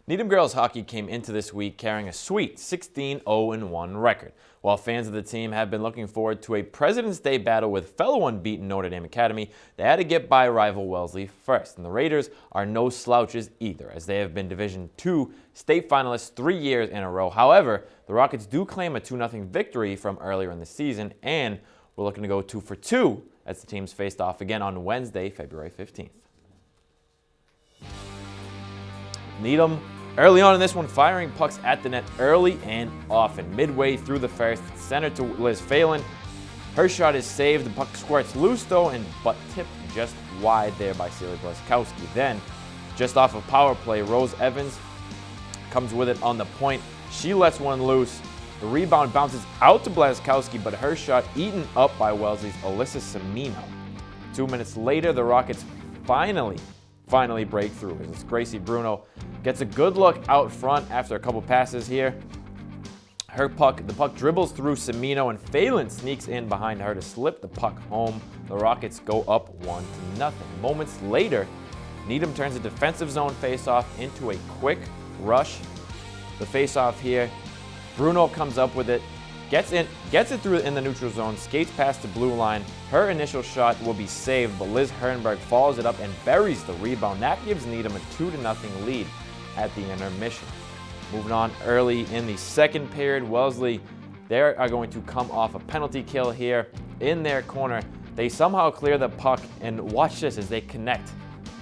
Needham girls hockey came into this week carrying a sweet 16-0-1 record. While fans of the team have been looking forward to a President's Day battle with fellow unbeaten Notre Dame Academy, they had to get by rival Wellesley first. And the Raiders are no slouches either, as they have been Division II state finalists 3 years in a row. However, the Rockets do claim a 2-0 victory from earlier in the season, and we're looking to go 2 for 2 as the teams faced off again on Wednesday, February 15th. Needham early on in this one, firing pucks at the net early and often. Midway through the first, center to Liz Phelan. Her shot is saved. The puck squirts loose though, but tipped just wide there by Celia Blazkowski. Then, just off of power play, Rose Evans comes with it on the point. She lets one loose. The rebound bounces out to Blazkowski, but her shot eaten up by Wellesley's Alyssa Semino. 2 minutes later, the Rockets finally break through as Gracie Bruno gets a good look out front after a couple passes here. The puck dribbles through Semino, and Phelan sneaks in behind her to slip the puck home. The Rockets go up 1-0. Moments later, Needham turns a defensive zone faceoff into a quick rush. The faceoff here, Bruno comes up with it, gets it through in the neutral zone, skates past the blue line. Her initial shot will be saved, but Liz Herrenberg follows it up and buries the rebound. That gives Needham a 2-0 lead at the intermission. Moving on early in the second period, Wellesley, they are going to come off a penalty kill here in their corner. They somehow clear the puck, and watch this as they connect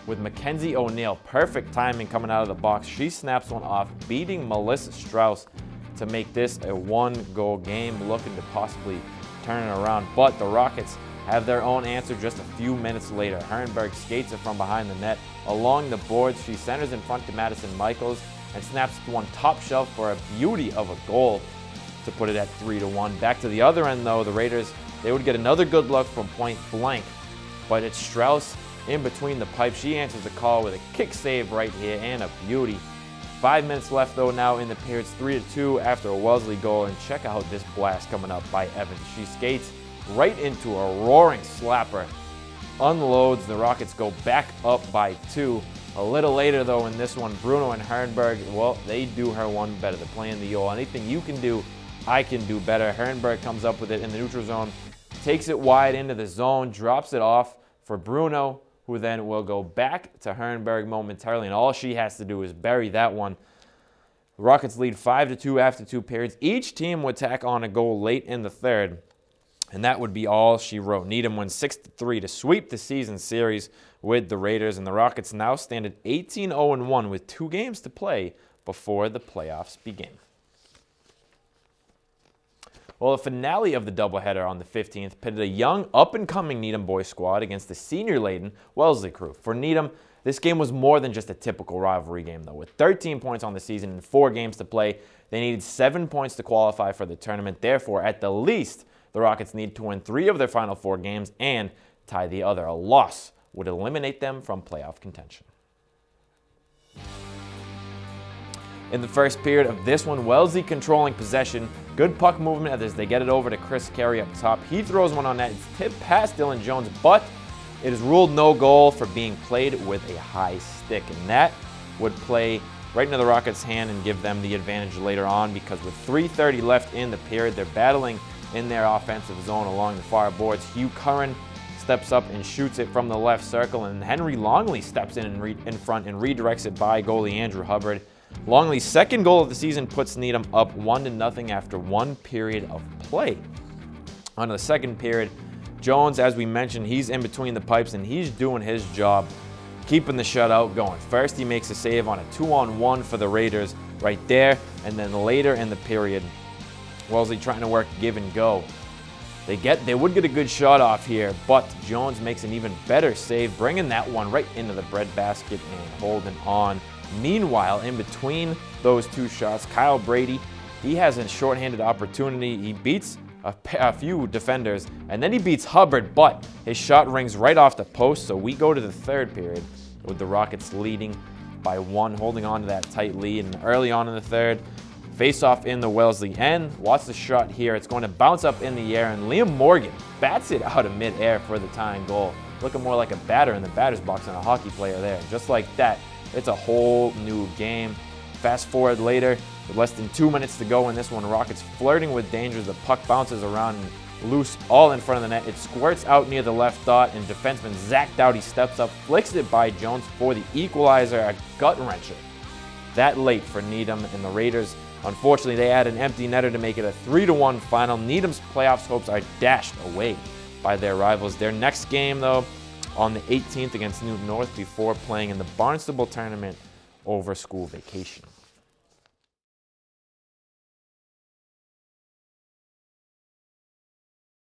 with Mackenzie O'Neill. Perfect timing coming out of the box. She snaps one off, beating Melissa Strauss to make this a one-goal game, looking to possibly turn it around. But the Rockets have their own answer just a few minutes later. Herrenberg skates it from behind the net along the boards. She centers in front to Madison Michaels and snaps one top shelf for a beauty of a goal to put it at 3-1. Back to the other end, though, the Raiders, they would get another good look from point blank, but it's Strauss in between the pipes. She answers the call with a kick save right here and a beauty. 5 minutes left, though, now in the period. It's 3-2 after a Wellesley goal, and check out this blast coming up by Evans. She skates right into a roaring slapper, unloads. The Rockets go back up by 2. A little later, though, in this one, Bruno and Herrenberg, well, they do her one better. They're playing the old, anything you can do, I can do better. Herrenberg comes up with it in the neutral zone, takes it wide into the zone, drops it off for Bruno, who then will go back to Herrenberg momentarily, and all she has to do is bury that one. The Rockets lead 5-2 after 2 periods. Each team would tack on a goal late in the third, and that would be all she wrote. Needham wins 6-3 to sweep the season series with the Raiders, and the Rockets now stand at 18-0-1 with 2 games to play before the playoffs begin. Well, the finale of the doubleheader on the 15th pitted a young, up-and-coming Needham boys squad against the senior-laden Wellesley crew. For Needham, this game was more than just a typical rivalry game, though. With 13 points on the season and 4 games to play, they needed 7 points to qualify for the tournament. Therefore, at the least, the Rockets need to win 3 of their final 4 games and tie the other. A loss would eliminate them from playoff contention. In the first period of this one, Wellesley controlling possession. Good puck movement as they get it over to Chris Carey up top. He throws one on net. It's tipped past Dylan Jones, but it is ruled no goal for being played with a high stick. And that would play right into the Rockets' hand and give them the advantage later on, because with 3:30 left in the period, they're battling in their offensive zone along the far boards. Hugh Curran steps up and shoots it from the left circle, and Henry Longley steps in front and redirects it by goalie Andrew Hubbard. Longley's second goal of the season puts Needham up 1-0 after 1 period of play. On the second period, Jones, as we mentioned, he's in between the pipes and he's doing his job, keeping the shutout going. First, he makes a save on a 2-on-1 for the Raiders right there, and then later in the period, Wellesley trying to work give and go. They would get a good shot off here, but Jones makes an even better save, bringing that one right into the breadbasket and holding on. Meanwhile, in between those 2 shots, Kyle Brady, he has a shorthanded opportunity. He beats a few defenders, and then he beats Hubbard, but his shot rings right off the post, so we go to the third period with the Rockets leading by 1, holding on to that tight lead. And early on in the third, face-off in the Wellesley end. Watch the shot here. It's going to bounce up in the air, and Liam Morgan bats it out of midair for the tying goal. Looking more like a batter in the batter's box than a hockey player there. Just like that, it's a whole new game. Fast forward later, with less than 2 minutes to go in this one, Rockets flirting with danger. The puck bounces around and loose all in front of the net. It squirts out near the left dot, and defenseman Zach Doughty steps up, flicks it by Jones for the equalizer, a gut-wrencher. That late for Needham and the Raiders. Unfortunately, they add an empty netter to make it a 3-1 final. Needham's playoffs hopes are dashed away by their rivals. Their next game, though, on the 18th against Newton North before playing in the Barnstable tournament over school vacation.